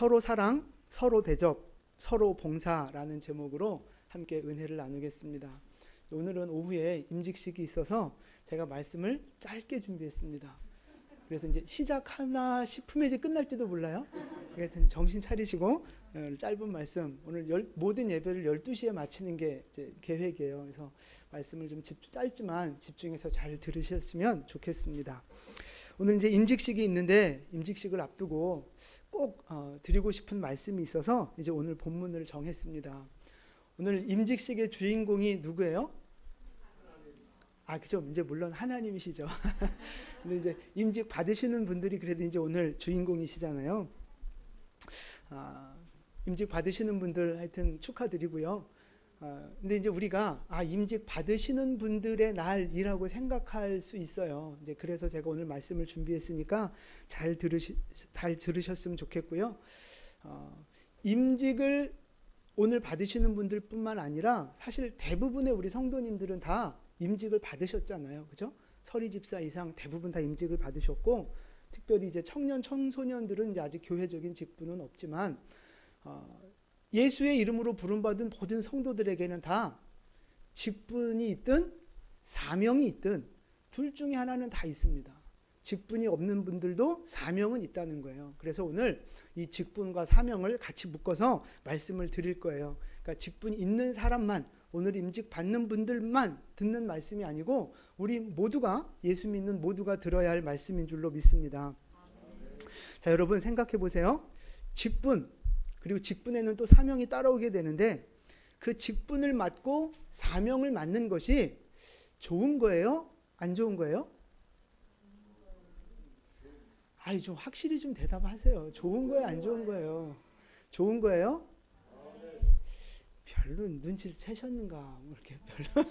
서로 사랑, 서로 대접, 서로 봉사라는 제목으로 함께 은혜를 나누겠습니다. 오늘은 오후에 임직식이 있어서 제가 말씀을 짧게 준비했습니다. 그래서 이제 시작하나 싶으면 이제 끝날지도 몰라요. 하여튼 정신 차리시고 짧은 말씀, 오늘 모든 예배를 12시에 마치는 게 이제 계획이에요. 그래서 말씀을 좀 짧지만 집중해서 잘 들으셨으면 좋겠습니다. 오늘 이제 임직식이 있는데 임직식을 앞두고 꼭 드리고 싶은 말씀이 있어서 이제 오늘 본문을 정했습니다. 오늘 임직식의 주인공이 누구예요? 그죠. 이제 물론 하나님이시죠. 근데 이제 임직 받으시는 분들이 그래도 이제 오늘 주인공이시잖아요. 임직 받으시는 분들 하여튼 축하드리고요. 근데 이제 우리가 임직 받으시는 분들의 날이라고 생각할 수 있어요. 이제 그래서 제가 오늘 말씀을 준비했으니까 잘 들으셨으면 좋겠고요. 임직을 오늘 받으시는 분들뿐만 아니라 사실 대부분의 우리 성도님들은 다 임직을 받으셨잖아요. 그죠? 서리 집사 이상 대부분 다 임직을 받으셨고, 특별히 이제 청년 청소년들은 이제 아직 교회적인 직분은 없지만 예수의 이름으로 부름받은 모든 성도들에게는 다 직분이 있든 사명이 있든 둘 중에 하나는 다 있습니다. 직분이 없는 분들도 사명은 있다는 거예요. 그래서 오늘 이 직분과 사명을 같이 묶어서 말씀을 드릴 거예요. 그러니까 직분이 있는 사람만, 오늘 임직 받는 분들만 듣는 말씀이 아니고 우리 모두가, 예수 믿는 모두가 들어야 할 말씀인 줄로 믿습니다. 자, 여러분 생각해 보세요. 직분, 그리고 직분에는 또 사명이 따라오게 되는데 그 직분을 맡고 사명을 맡는 것이 좋은 거예요? 안 좋은 거예요? 좀 확실히 좀 대답하세요. 좋은 거예요? 안 좋은 거예요? 좋은 거예요? 별로 눈치를 채셨는가? 이렇게 별로.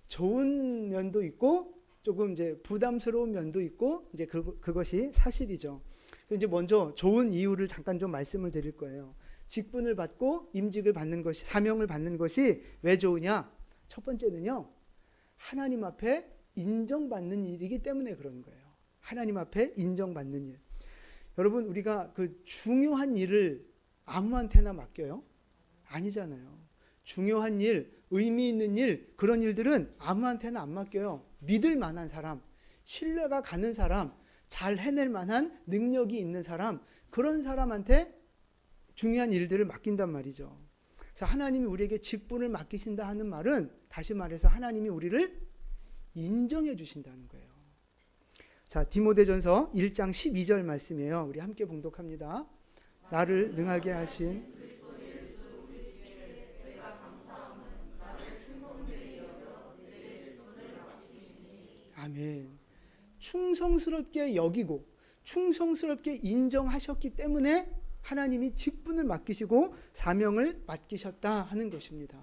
좋은 면도 있고 조금 이제 부담스러운 면도 있고 이제 그것이 사실이죠. 이제 먼저 좋은 이유를 잠깐 좀 말씀을 드릴 거예요. 직분을 받고 임직을 받는 것이, 사명을 받는 것이 왜 좋으냐? 첫 번째는요, 하나님 앞에 인정받는 일이기 때문에 그런 거예요. 하나님 앞에 인정받는 일. 여러분, 우리가 그 중요한 일을 아무한테나 맡겨요? 아니잖아요. 중요한 일, 의미 있는 일, 그런 일들은 아무한테나 안 맡겨요. 믿을 만한 사람, 신뢰가 가는 사람, 잘 해낼 만한 능력이 있는 사람, 그런 사람한테 중요한 일들을 맡긴단 말이죠. 그래서 하나님이 우리에게 직분을 맡기신다 하는 말은, 다시 말해서 하나님이 우리를 인정해 주신다는 거예요. 자, 디모데전서 1장 12절 말씀이에요. 우리 함께 봉독합니다. 나를 능하게 하신 아멘. 충성스럽게 여기고 충성스럽게 인정하셨기 때문에 하나님이 직분을 맡기시고 사명을 맡기셨다 하는 것입니다.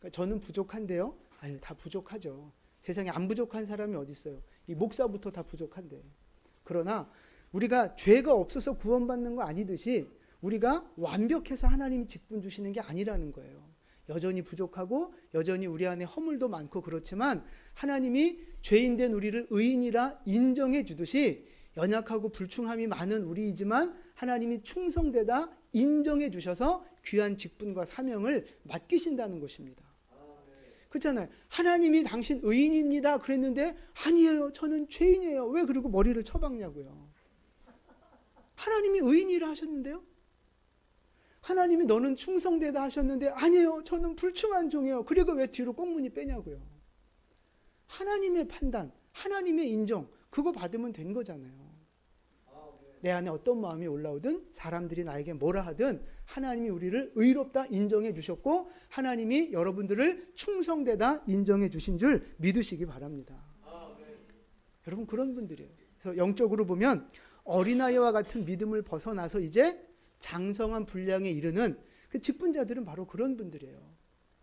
그러니까 저는 부족한데요? 다 부족하죠. 세상에 안 부족한 사람이 어디 있어요? 이 목사부터 다 부족한데. 그러나 우리가 죄가 없어서 구원받는 거 아니듯이 우리가 완벽해서 하나님이 직분 주시는 게 아니라는 거예요. 여전히 부족하고 여전히 우리 안에 허물도 많고 그렇지만 하나님이 죄인된 우리를 의인이라 인정해 주듯이 연약하고 불충함이 많은 우리이지만 하나님이 충성되다 인정해 주셔서 귀한 직분과 사명을 맡기신다는 것입니다. 그렇잖아요. 하나님이 당신 의인입니다 그랬는데 아니에요, 저는 죄인이에요. 왜 그러고 머리를 쳐박냐고요. 하나님이 의인이라 하셨는데요. 하나님이 너는 충성되다 하셨는데 아니에요, 저는 불충한 종이에요. 그리고 왜 뒤로 꽁무니 빼냐고요. 하나님의 판단, 하나님의 인정, 그거 받으면 된 거잖아요. 내 안에 어떤 마음이 올라오든 사람들이 나에게 뭐라 하든 하나님이 우리를 의롭다 인정해 주셨고 하나님이 여러분들을 충성되다 인정해 주신 줄 믿으시기 바랍니다. 여러분 그런 분들이에요. 그래서 영적으로 보면 어린아이와 같은 믿음을 벗어나서 이제 장성한 분량에 이르는 그 직분자들은 바로 그런 분들이에요.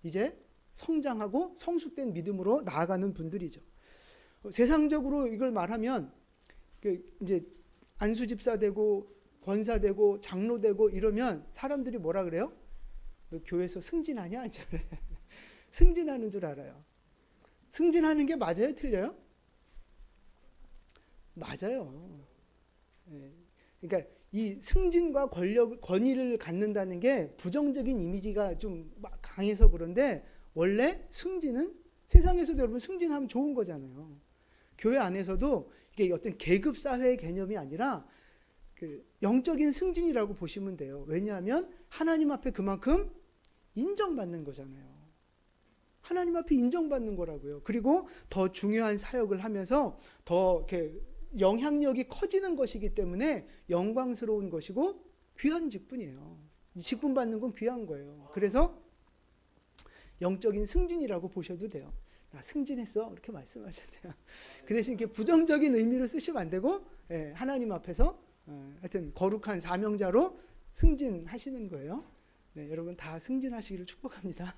이제 성장하고 성숙된 믿음으로 나아가는 분들이죠. 세상적으로 이걸 말하면 이제 안수집사 되고 권사 되고 장로 되고 이러면 사람들이 뭐라 그래요? 너 교회에서 승진하냐? 승진하는 줄 알아요. 승진하는 게 맞아요? 틀려요? 맞아요. 그러니까 이 승진과 권위를 갖는다는 게 부정적인 이미지가 좀 강해서 그런데 원래 승진은 세상에서도 여러분 승진하면 좋은 거잖아요. 교회 안에서도 이게 어떤 계급 사회의 개념이 아니라 그 영적인 승진이라고 보시면 돼요. 왜냐하면 하나님 앞에 그만큼 인정받는 거잖아요. 하나님 앞에 인정받는 거라고요. 그리고 더 중요한 사역을 하면서 더 이렇게 영향력이 커지는 것이기 때문에 영광스러운 것이고 귀한 직분이에요. 직분 받는 건 귀한 거예요. 그래서 영적인 승진이라고 보셔도 돼요. 나 승진했어 이렇게 말씀하셔도 돼요. 그 대신 이렇게 부정적인 의미로 쓰시면 안 되고 하나님 앞에서 하여튼 거룩한 사명자로 승진하시는 거예요. 네, 여러분 다 승진하시기를 축복합니다.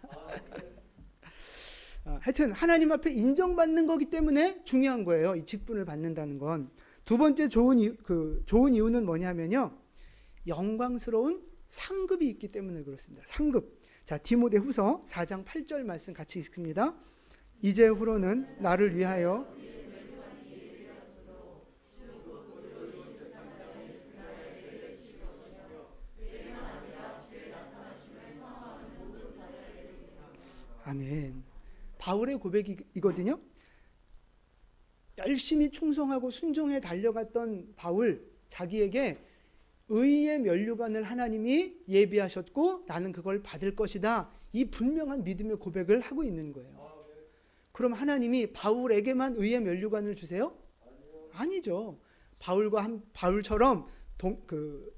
하여튼 하나님 앞에 인정받는 거기 때문에 중요한 거예요. 이 직분을 받는다는 건. 두 번째 좋은 이유는 뭐냐면요. 영광스러운 상급이 있기 때문에 그렇습니다. 상급. 자, 디모데후서 4장 8절 말씀 같이 읽습니다. 이제후로는 나를 위하여 아멘. 바울의 고백이거든요. 열심히 충성하고 순종해 달려갔던 바울, 자기에게 의의 면류관을 하나님이 예비하셨고 나는 그걸 받을 것이다. 이 분명한 믿음의 고백을 하고 있는 거예요. 그럼 하나님이 바울에게만 의의 면류관을 주세요? 아니죠. 바울처럼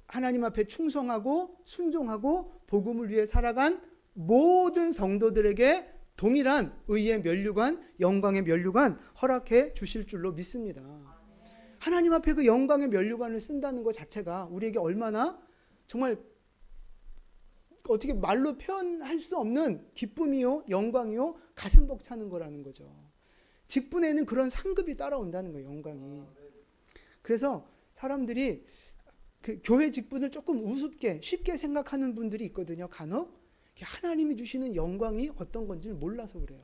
하나님 앞에 충성하고 순종하고 복음을 위해 살아간 모든 성도들에게 동일한 의의 면류관, 영광의 면류관 허락해 주실 줄로 믿습니다. 하나님 앞에 그 영광의 면류관을 쓴다는 것 자체가 우리에게 얼마나 정말 어떻게 말로 표현할 수 없는 기쁨이요, 영광이요, 가슴 벅차는 거라는 거죠. 직분에는 그런 상급이 따라온다는 거예요, 영광이. 그래서 사람들이 그 교회 직분을 조금 우습게, 쉽게 생각하는 분들이 있거든요, 간혹. 하나님이 주시는 영광이 어떤 건지를 몰라서 그래요.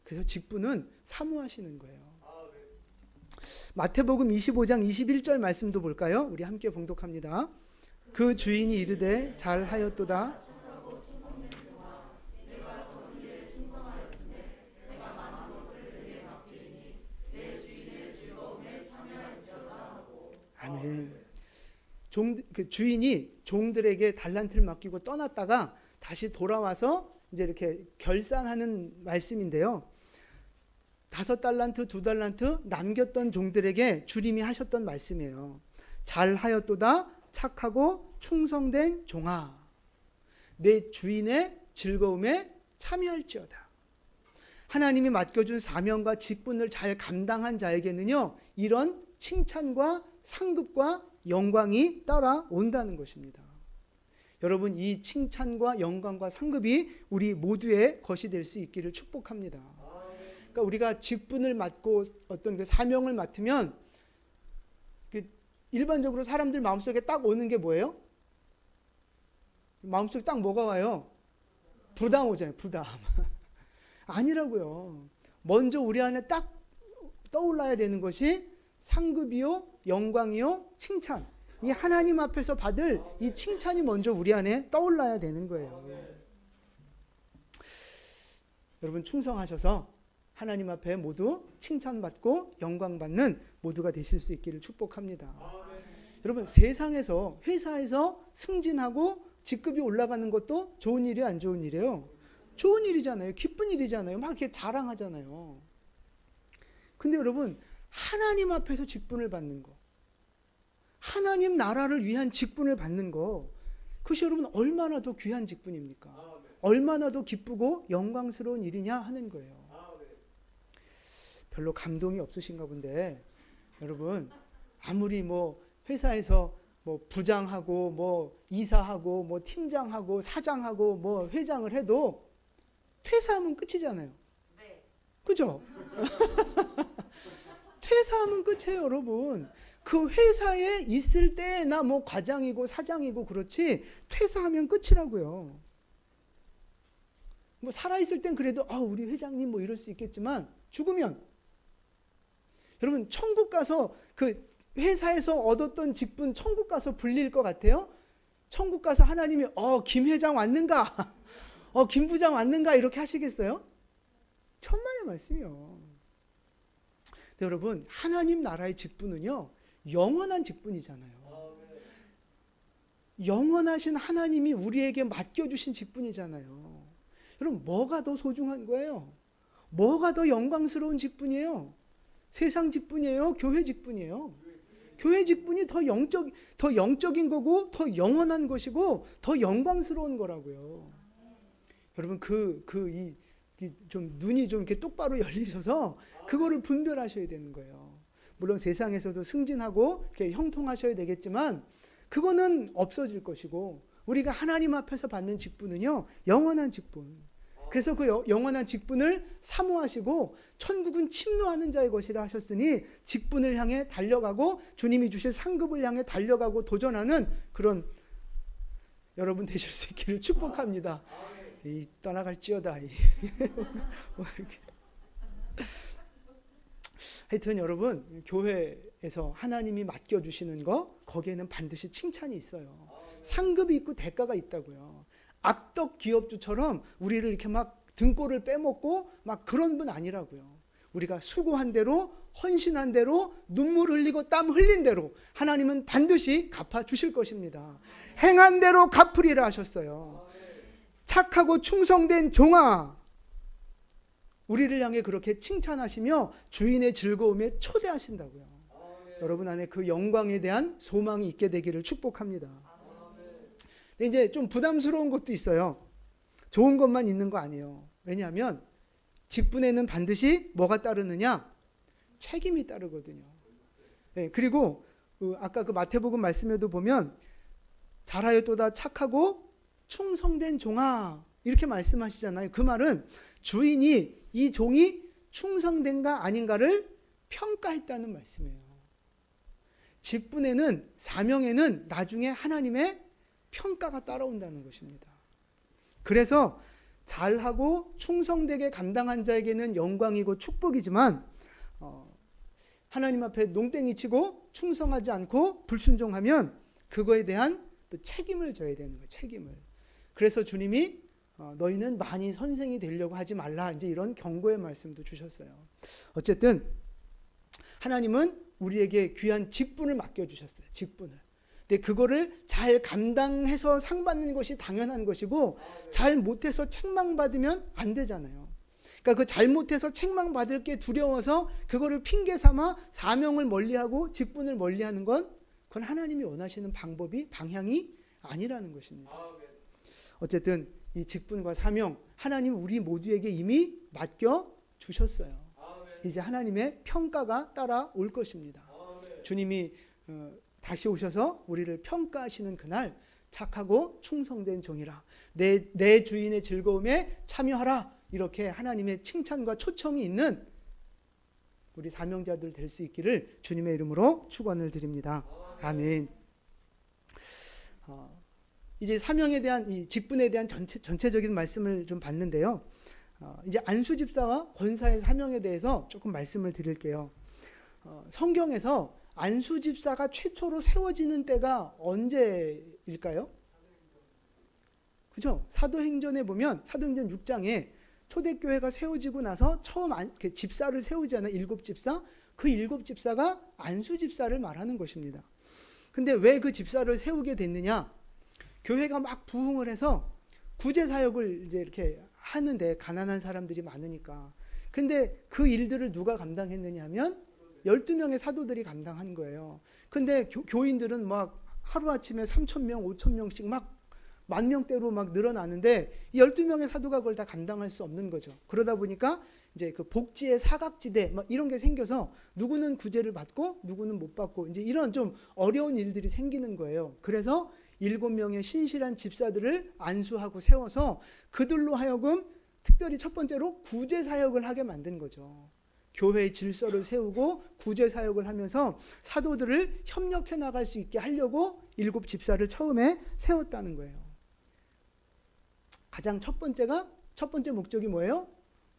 그래서 직분은 사모하시는 거예요. 마태복음 25장 21절 말씀도 볼까요? 우리 함께 봉독합니다. 그 주인이 이르되 잘하였도다. 아멘. 그 주인이 종들에게 달란트를 맡기고 떠났다가 다시 돌아와서 이제 이렇게 결산하는 말씀인데요. 5달란트, 2달란트 남겼던 종들에게 주님이 하셨던 말씀이에요. 잘하였도다 착하고 충성된 종아, 내 주인의 즐거움에 참여할지어다. 하나님이 맡겨준 사명과 직분을 잘 감당한 자에게는요, 이런 칭찬과 상급과 영광이 따라온다는 것입니다. 여러분, 이 칭찬과 영광과 상급이 우리 모두의 것이 될 수 있기를 축복합니다. 그러니까 우리가 직분을 맡고 어떤 그 사명을 맡으면 일반적으로 사람들 마음속에 딱 오는 게 뭐예요? 마음속에 딱 뭐가 와요? 부담 오잖아요. 부담. 아니라고요. 먼저 우리 안에 딱 떠올라야 되는 것이 상급이요, 영광이요, 칭찬. 이 하나님 앞에서 받을 이 칭찬이 먼저 우리 안에 떠올라야 되는 거예요. 여러분 충성하셔서 하나님 앞에 모두 칭찬받고 영광받는 모두가 되실 수 있기를 축복합니다. 여러분 세상에서 회사에서 승진하고 직급이 올라가는 것도 좋은 일이에요, 안 좋은 일이에요? 좋은 일이잖아요. 기쁜 일이잖아요. 막 이렇게 자랑하잖아요. 근데 여러분 하나님 앞에서 직분을 받는 거, 하나님 나라를 위한 직분을 받는 거, 그것이 여러분 얼마나 더 귀한 직분입니까? 얼마나 더 기쁘고 영광스러운 일이냐 하는 거예요. 별로 감동이 없으신가 본데, 여러분 아무리 뭐 회사에서 뭐 부장하고 뭐 이사하고 뭐 팀장하고 사장하고 뭐 회장을 해도 퇴사하면 끝이잖아요. 그죠? 퇴사하면 끝이에요, 여러분. 그 회사에 있을 때나 뭐 과장이고 사장이고 그렇지 퇴사하면 끝이라고요. 뭐 살아있을 땐 그래도 우리 회장님 뭐 이럴 수 있겠지만 죽으면 여러분 천국 가서 그 회사에서 얻었던 직분 천국 가서 불릴 것 같아요? 천국 가서 하나님이 김 회장 왔는가? 김 부장 왔는가? 이렇게 하시겠어요? 천만의 말씀이요. 여러분, 하나님 나라의 직분은요, 영원한 직분이잖아요. 영원하신 하나님이 우리에게 맡겨주신 직분이잖아요. 여러분, 뭐가 더 소중한 거예요? 뭐가 더 영광스러운 직분이에요? 세상 직분이에요? 교회 직분이에요? 교회 직분이 더 영적인 거고, 더 영원한 것이고, 더 영광스러운 거라고요. 여러분, 좀 눈이 좀 이렇게 똑바로 열리셔서 그거를 분별하셔야 되는 거예요. 물론 세상에서도 승진하고 이렇게 형통하셔야 되겠지만, 그거는 없어질 것이고, 우리가 하나님 앞에서 받는 직분은요, 영원한 직분. 그래서 그 영원한 직분을 사모하시고 천국은 침노하는 자의 것이라 하셨으니 직분을 향해 달려가고 주님이 주실 상급을 향해 달려가고 도전하는 그런 여러분 되실 수 있기를 축복합니다. 떠나갈지어다. 하여튼 여러분, 교회에서 하나님이 맡겨주시는 거, 거기에는 반드시 칭찬이 있어요. 상급이 있고 대가가 있다고요. 악덕 기업주처럼 우리를 이렇게 막 등골을 빼먹고 막 그런 분 아니라고요. 우리가 수고한 대로, 헌신한 대로, 눈물 흘리고 땀 흘린 대로 하나님은 반드시 갚아주실 것입니다. 행한 대로 갚으리라 하셨어요. 착하고 충성된 종아, 우리를 향해 그렇게 칭찬하시며 주인의 즐거움에 초대하신다고요. 여러분 안에 그 영광에 대한 소망이 있게 되기를 축복합니다. 근데 이제 좀 부담스러운 것도 있어요. 좋은 것만 있는 거 아니에요. 왜냐하면 직분에는 반드시 뭐가 따르느냐? 책임이 따르거든요. 네, 그리고 아까 그 마태복음 말씀에도 보면 잘하였도다 착하고 충성된 종아 이렇게 말씀하시잖아요. 그 말은 주인이 이 종이 충성된가 아닌가를 평가했다는 말씀이에요. 직분에는, 사명에는 나중에 하나님의 평가가 따라온다는 것입니다. 그래서 잘하고 충성되게 감당한 자에게는 영광이고 축복이지만 하나님 앞에 농땡이 치고 충성하지 않고 불순종하면 그거에 대한 또 책임을 져야 되는 거예요. 책임을. 그래서 주님이 너희는 많이 선생이 되려고 하지 말라, 이제 이런 경고의 말씀도 주셨어요. 어쨌든 하나님은 우리에게 귀한 직분을 맡겨주셨어요. 직분을. 근데 그거를 잘 감당해서 상 받는 것이 당연한 것이고 잘 못해서 책망받으면 안 되잖아요. 그러니까 그 잘못해서 책망받을 게 두려워서 그거를 핑계 삼아 사명을 멀리하고 직분을 멀리하는 건 그건 하나님이 원하시는 방향이 아니라는 것입니다. 어쨌든 이 직분과 사명 하나님 우리 모두에게 이미 맡겨주셨어요. 이제 하나님의 평가가 따라올 것입니다. 주님이 다시 오셔서 우리를 평가하시는 그날 착하고 충성된 종이라 내 주인의 즐거움에 참여하라, 이렇게 하나님의 칭찬과 초청이 있는 우리 사명자들 될 수 있기를 주님의 이름으로 축원을 드립니다. 아멘. 이제 사명에 대한 이 직분에 대한 전체적인 말씀을 좀 봤는데요. 이제 안수 집사와 권사의 사명에 대해서 조금 말씀을 드릴게요. 성경에서 안수 집사가 최초로 세워지는 때가 언제일까요? 그죠? 사도행전에 보면 사도행전 6장에 초대교회가 세워지고 나서 처음 집사를 세우잖아요. 7집사. 그 7집사가 안수 집사를 말하는 것입니다. 근데 왜 그 집사를 세우게 됐느냐? 교회가 막 부흥을 해서 구제 사역을 이제 이렇게 하는데 가난한 사람들이 많으니까. 근데 그 일들을 누가 감당했느냐 하면 12명의 사도들이 감당한 거예요. 근데 교인들은 막 하루아침에 3,000명, 5,000명씩 막 10,000명대로 막 늘어나는데 이 12명의 사도가 그걸 다 감당할 수 없는 거죠. 그러다 보니까 이제 그 복지의 사각지대 막 이런 게 생겨서 누구는 구제를 받고 누구는 못 받고 이제 이런 좀 어려운 일들이 생기는 거예요. 그래서 7명의 신실한 집사들을 안수하고 세워서 그들로 하여금 특별히 첫 번째로 구제 사역을 하게 만든 거죠. 교회의 질서를 세우고 구제 사역을 하면서 사도들을 협력해 나갈 수 있게 하려고 7집사를 처음에 세웠다는 거예요. 가장 첫 번째 목적이 뭐예요?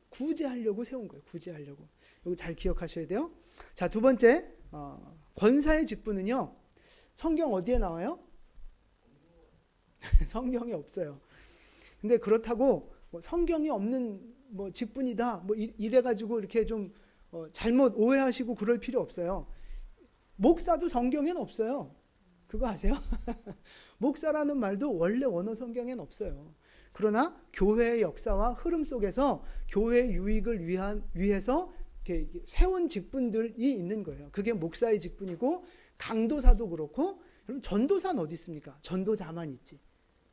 구제하려고 세운 거예요. 구제하려고. 이거 잘 기억하셔야 돼요. 자, 두 번째 권사의 직분은요, 성경 어디에 나와요? 성경에 없어요. 근데 그렇다고 뭐 성경이 없는 뭐 직분이다 뭐 이래가지고 이렇게 좀 잘못 오해하시고 그럴 필요 없어요. 목사도 성경에는 없어요. 그거 아세요? 목사라는 말도 원래 원어 성경에는 없어요. 그러나 교회의 역사와 흐름 속에서 교회의 유익을 위해서 이렇게 세운 직분들이 있는 거예요. 그게 목사의 직분이고, 강도사도 그렇고. 그럼 전도사는 어디 있습니까? 전도자만 있지.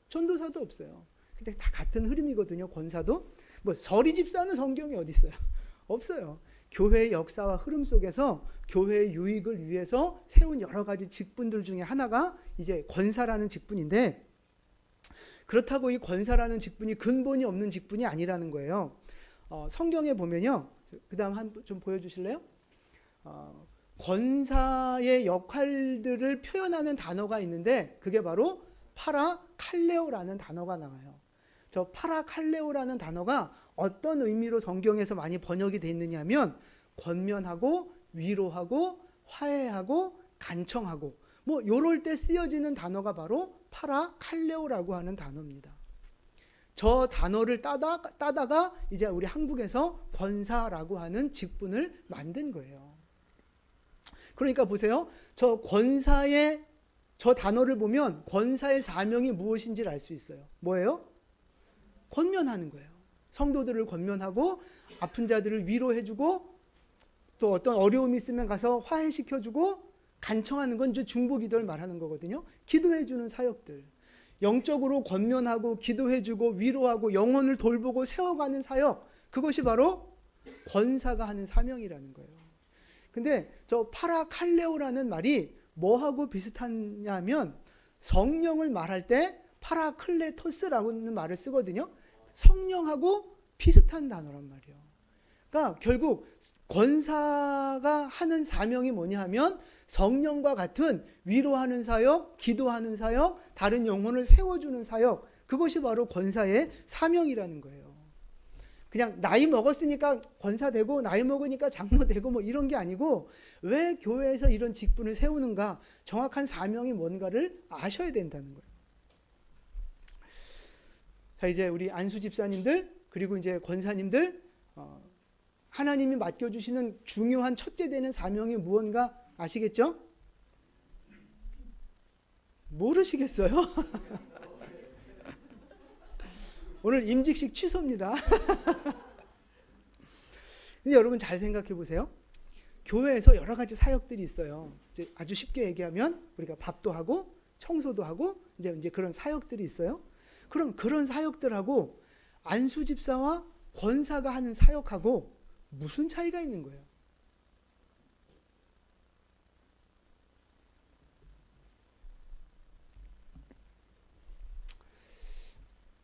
전도사도 없어요. 근데 다 같은 흐름이거든요. 권사도. 뭐 서리 집사는 성경에 어디 있어요? 없어요. 교회의 역사와 흐름 속에서 교회의 유익을 위해서 세운 여러 가지 직분들 중에 하나가 이제 권사라는 직분인데, 그렇다고 이 권사라는 직분이 근본이 없는 직분이 아니라는 거예요. 성경에 보면요, 그 다음 좀 보여주실래요? 권사의 역할들을 표현하는 단어가 있는데, 그게 바로 파라칼레오라는 단어가 나와요. 저 파라칼레오라는 단어가 어떤 의미로 성경에서 많이 번역이 되어 있느냐 하면, 권면하고 위로하고 화해하고 간청하고 뭐 요럴 때 쓰여지는 단어가 바로 파라칼레오라고 하는 단어입니다. 저 단어를 따다가 이제 우리 한국에서 권사라고 하는 직분을 만든 거예요. 그러니까 보세요. 저 권사의 저 단어를 보면 권사의 사명이 무엇인지를 알 수 있어요. 뭐예요? 권면하는 거예요. 성도들을 권면하고 아픈 자들을 위로해주고, 또 어떤 어려움이 있으면 가서 화해시켜주고, 간청하는 건 중보기도를 말하는 거거든요. 기도해주는 사역들. 영적으로 권면하고 기도해주고 위로하고 영혼을 돌보고 세워가는 사역, 그것이 바로 권사가 하는 사명이라는 거예요. 근데 저 파라칼레오라는 말이 뭐하고 비슷하냐면, 성령을 말할 때 파라클레토스라는 말을 쓰거든요. 성령하고 비슷한 단어란 말이에요. 그러니까 결국 권사가 하는 사명이 뭐냐 하면, 성령과 같은 위로하는 사역, 기도하는 사역, 다른 영혼을 세워주는 사역, 그것이 바로 권사의 사명이라는 거예요. 그냥 나이 먹었으니까 권사 되고 나이 먹으니까 장로 되고 뭐 이런 게 아니고, 왜 교회에서 이런 직분을 세우는가, 정확한 사명이 뭔가를 아셔야 된다는 거예요. 자, 이제 우리 안수 집사님들 그리고 이제 권사님들, 하나님이 맡겨주시는 중요한 첫째 되는 사명이 무언가 아시겠죠? 모르시겠어요? 오늘 임직식 취소입니다. 근데 여러분 잘 생각해 보세요. 교회에서 여러 가지 사역들이 있어요. 이제 아주 쉽게 얘기하면 우리가 밥도 하고 청소도 하고 이제 그런 사역들이 있어요. 그럼 그런 사역들하고 안수 집사와 권사가 하는 사역하고 무슨 차이가 있는 거예요?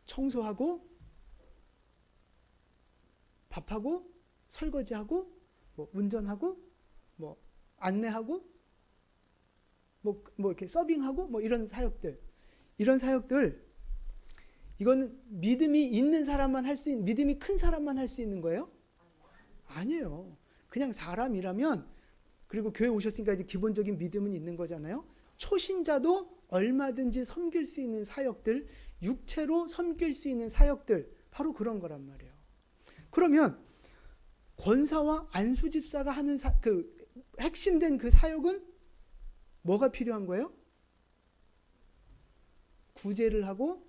청소하고 밥하고 설거지하고 뭐 운전하고 뭐 안내하고 뭐 이렇게 서빙하고 뭐 이런 사역들, 이거는 믿음이 있는 사람만 할 수 있는, 믿음이 큰 사람만 할 수 있는 거예요? 아니에요. 그냥 사람이라면, 그리고 교회 오셨으니까 이제 기본적인 믿음은 있는 거잖아요. 초신자도 얼마든지 섬길 수 있는 사역들, 육체로 섬길 수 있는 사역들, 바로 그런 거란 말이에요. 그러면 권사와 안수 집사가 하는 그 핵심된 그 사역은 뭐가 필요한 거예요? 구제를 하고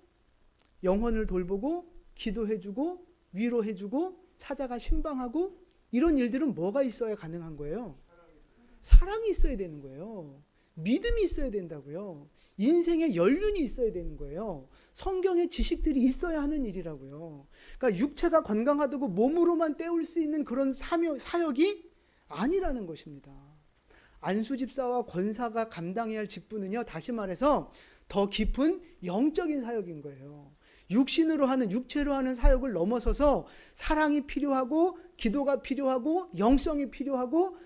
영혼을 돌보고 기도해주고 위로해주고 찾아가 신방하고, 이런 일들은 뭐가 있어야 가능한 거예요? 사랑이 있어야 되는 거예요. 믿음이 있어야 된다고요. 인생의 연륜이 있어야 되는 거예요. 성경의 지식들이 있어야 하는 일이라고요. 그러니까 육체가 건강하다고 몸으로만 때울 수 있는 그런 사역이 아니라는 것입니다. 안수 집사와 권사가 감당해야 할 직분은요, 다시 말해서 더 깊은 영적인 사역인 거예요. 육신으로 하는, 육체로 하는 사역을 넘어서서 사랑이 필요하고 기도가 필요하고 영성이 필요하고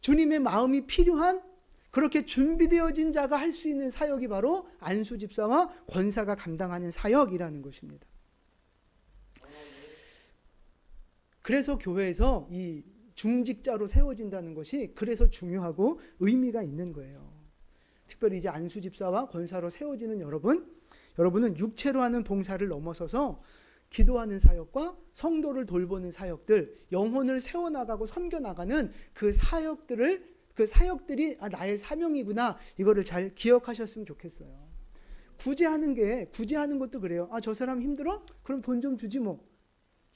주님의 마음이 필요한, 그렇게 준비되어진 자가 할 수 있는 사역이 바로 안수 집사와 권사가 감당하는 사역이라는 것입니다. 그래서 교회에서 이 중직자로 세워진다는 것이 그래서 중요하고 의미가 있는 거예요. 특별히 이제 안수 집사와 권사로 세워지는 여러분은 육체로 하는 봉사를 넘어서서 기도하는 사역과 성도를 돌보는 사역들, 영혼을 세워나가고 섬겨나가는 그 사역들이 나의 사명이구나, 이거를 잘 기억하셨으면 좋겠어요. 구제하는 것도 그래요. 저 사람 힘들어? 그럼 돈 좀 주지 뭐.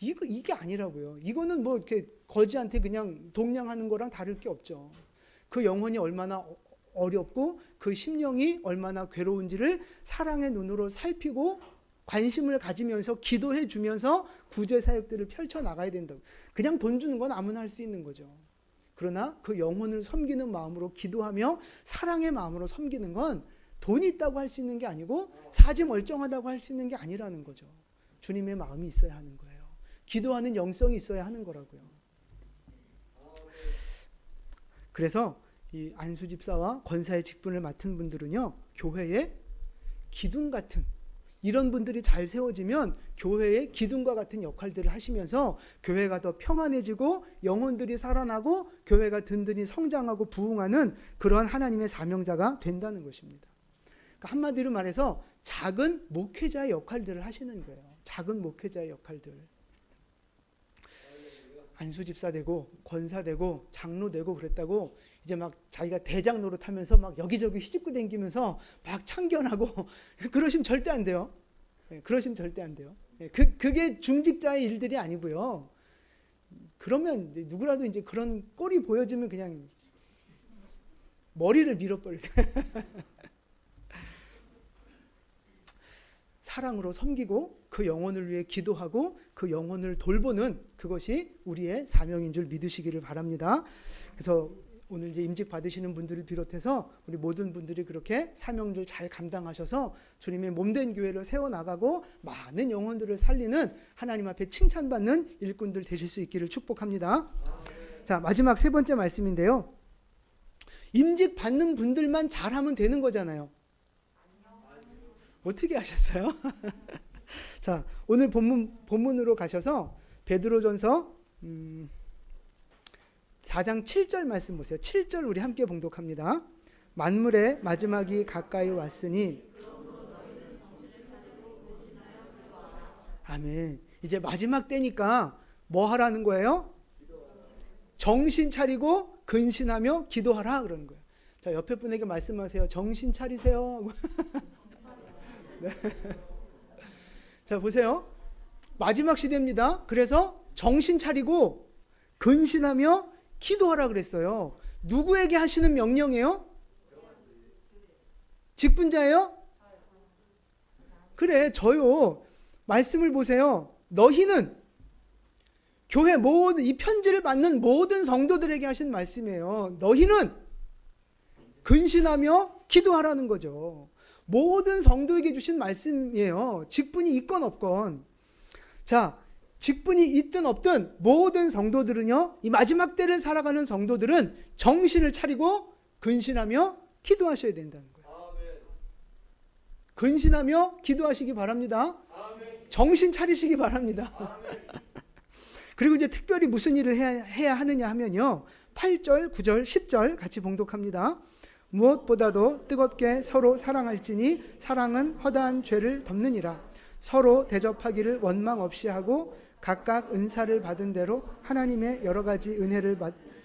이게 아니라고요. 이거는 뭐 이렇게 거지한테 그냥 동냥하는 거랑 다를 게 없죠. 그 영혼이 얼마나 어렵고 그 심령이 얼마나 괴로운지를 사랑의 눈으로 살피고 관심을 가지면서 기도해 주면서 구제 사역들을 펼쳐 나가야 된다고. 그냥 돈 주는 건 아무나 할 수 있는 거죠. 그러나 그 영혼을 섬기는 마음으로 기도하며 사랑의 마음으로 섬기는 건 돈이 있다고 할 수 있는 게 아니고 사지 멀쩡하다고 할 수 있는 게 아니라는 거죠. 주님의 마음이 있어야 하는 거예요. 기도하는 영성이 있어야 하는 거라고요. 그래서 이 안수 집사와 권사의 직분을 맡은 분들은요, 교회의 기둥 같은, 이런 분들이 잘 세워지면 교회의 기둥과 같은 역할들을 하시면서 교회가 더 평안해지고 영혼들이 살아나고 교회가 든든히 성장하고 부흥하는 그러한 하나님의 사명자가 된다는 것입니다. 그러니까 한마디로 말해서 작은 목회자의 역할들을 하시는 거예요. 작은 목회자의 역할들. 안수 집사 되고 권사 되고 장로 되고 그랬다고 이제 막 자기가 대장 노릇하면서 막 여기저기 휘짓고 다니면서 막 참견하고 그러시면 절대 안 돼요. 그러시면 절대 안 돼요. 그게 중직자의 일들이 아니고요. 그러면 누구라도 이제 그런 꼴이 보여지면 그냥 머리를 밀어버리고 사랑으로 섬기고 그 영혼을 위해 기도하고 그 영혼을 돌보는 그것이 우리의 사명인 줄 믿으시기를 바랍니다. 그래서 오늘 이제 임직 받으시는 분들을 비롯해서 우리 모든 분들이 그렇게 사명들 잘 감당하셔서 주님의 몸된 교회를 세워나가고 많은 영혼들을 살리는 하나님 앞에 칭찬받는 일꾼들 되실 수 있기를 축복합니다. 자, 마지막 세 번째 말씀인데요. 임직 받는 분들만 잘하면 되는 거잖아요. 어떻게 하셨어요? 자, 오늘 본문으로 가셔서 베드로전서 4장 7절 말씀 보세요. 7절 우리 함께 봉독합니다. 만물의 마지막이 가까이 왔으니. 아멘. 이제 마지막 때니까 뭐 하라는 거예요? 정신 차리고 근신하며 기도하라 그러는 거예요. 자, 옆에 분에게 말씀하세요. 정신 차리세요. 네. 자, 보세요. 마지막 시대입니다. 그래서 정신 차리고 근신하며 기도하라 그랬어요. 누구에게 하시는 명령이에요? 직분자예요? 그래, 저요. 말씀을 보세요. 너희는 교회 모든 이 편지를 받는 모든 성도들에게 하신 말씀이에요. 너희는 근신하며 기도하라는 거죠. 모든 성도에게 주신 말씀이에요. 직분이 있건 없건. 자, 직분이 있든 없든 모든 성도들은요, 이 마지막 때를 살아가는 성도들은 정신을 차리고 근신하며 기도하셔야 된다는 거예요. 근신하며 기도하시기 바랍니다. 정신 차리시기 바랍니다. 그리고 이제 특별히 무슨 일을 해야 하느냐 하면요, 8절, 9절, 10절 같이 봉독합니다. 무엇보다도 뜨겁게 서로 사랑할지니 사랑은 허다한 죄를 덮느니라. 서로 대접하기를 원망 없이 하고 각각 은사를 받은 대로 하나님의 여러 가지 은혜를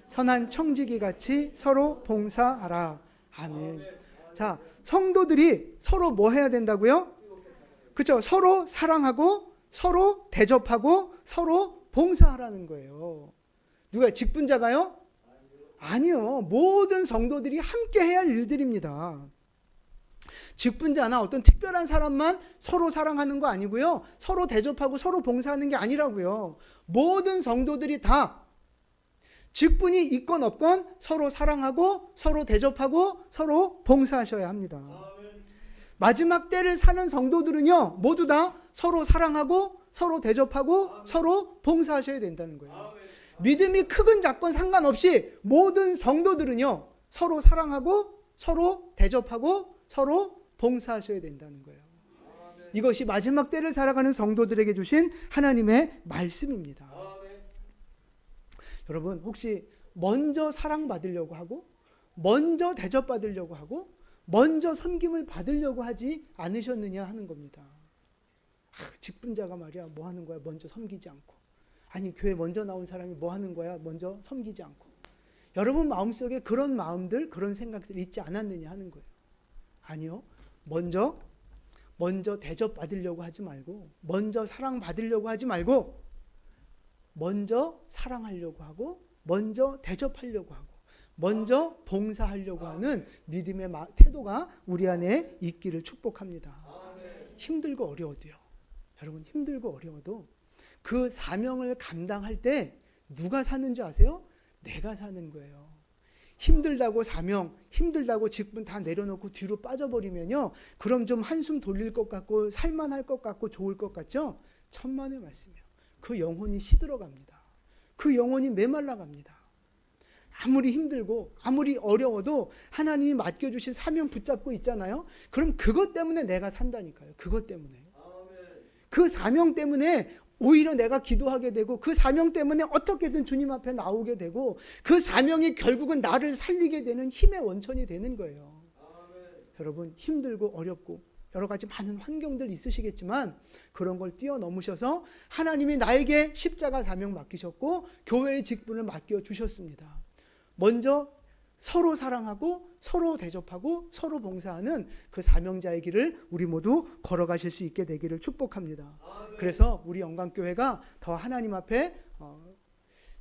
선한 청지기 같이 서로 봉사하라. 아멘. 자, 성도들이 서로 뭐 해야 된다고요? 그렇죠. 서로 사랑하고 서로 대접하고 서로 봉사하라는 거예요. 누가 직분자가요? 아니요. 모든 성도들이 함께 해야 할 일들입니다. 직분자나 어떤 특별한 사람만 서로 사랑하는 거 아니고요. 서로 대접하고 서로 봉사하는 게 아니라고요. 모든 성도들이 다 직분이 있건 없건 서로 사랑하고 서로 대접하고 서로 봉사하셔야 합니다. 마지막 때를 사는 성도들은요, 모두 다 서로 사랑하고 서로 대접하고 서로 봉사하셔야 된다는 거예요. 믿음이 크건 작건 상관없이 모든 성도들은요, 서로 사랑하고 서로 대접하고 서로 봉사하셔야 된다는 거예요. 이것이 마지막 때를 살아가는 성도들에게 주신 하나님의 말씀입니다. 여러분 혹시 먼저 사랑받으려고 하고 먼저 대접받으려고 하고 먼저 섬김을 받으려고 하지 않으셨느냐 하는 겁니다. 직분자가 말이야 뭐 하는 거야? 먼저 섬기지 않고. 아니 교회 먼저 나온 사람이 뭐 하는 거야? 먼저 섬기지 않고. 여러분 마음속에 그런 마음들 그런 생각들이 있지 않았느냐 하는 거예요. 아니요. 먼저 대접받으려고 하지 말고 먼저 사랑받으려고 하지 말고 먼저 사랑하려고 하고 먼저 대접하려고 하고 먼저 봉사하려고 하는 믿음의 태도가 우리 안에 있기를 축복합니다. 힘들고 어려워도요. 여러분 힘들고 어려워도 그 사명을 감당할 때 누가 사는 줄 아세요? 내가 사는 거예요. 힘들다고 사명, 힘들다고 직분 다 내려놓고 뒤로 빠져버리면요. 그럼 좀 한숨 돌릴 것 같고 살만할 것 같고 좋을 것 같죠? 천만의 말씀이에요. 그 영혼이 시들어갑니다. 그 영혼이 메말라갑니다. 아무리 힘들고 아무리 어려워도 하나님이 맡겨주신 사명 붙잡고 있잖아요. 그럼 그것 때문에 내가 산다니까요. 그것 때문에. 그 사명 때문에 오히려 내가 기도하게 되고 그 사명 때문에 어떻게든 주님 앞에 나오게 되고 그 사명이 결국은 나를 살리게 되는 힘의 원천이 되는 거예요. 여러분 힘들고 어렵고 여러 가지 많은 환경들 있으시겠지만 그런 걸 뛰어넘으셔서 하나님이 나에게 십자가 사명 맡기셨고 교회의 직분을 맡겨주셨습니다. 먼저 서로 사랑하고 서로 대접하고 서로 봉사하는 그 사명자의 길을 우리 모두 걸어가실 수 있게 되기를 축복합니다. 그래서 우리 영광교회가 더 하나님 앞에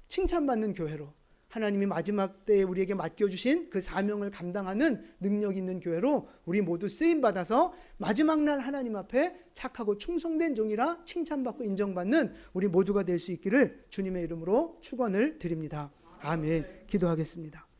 칭찬받는 교회로 하나님이 마지막 때에 우리에게 맡겨주신 그 사명을 감당하는 능력 있는 교회로 우리 모두 쓰임받아서 마지막 날 하나님 앞에 착하고 충성된 종이라 칭찬받고 인정받는 우리 모두가 될 수 있기를 주님의 이름으로 축원을 드립니다. 아멘. 기도하겠습니다.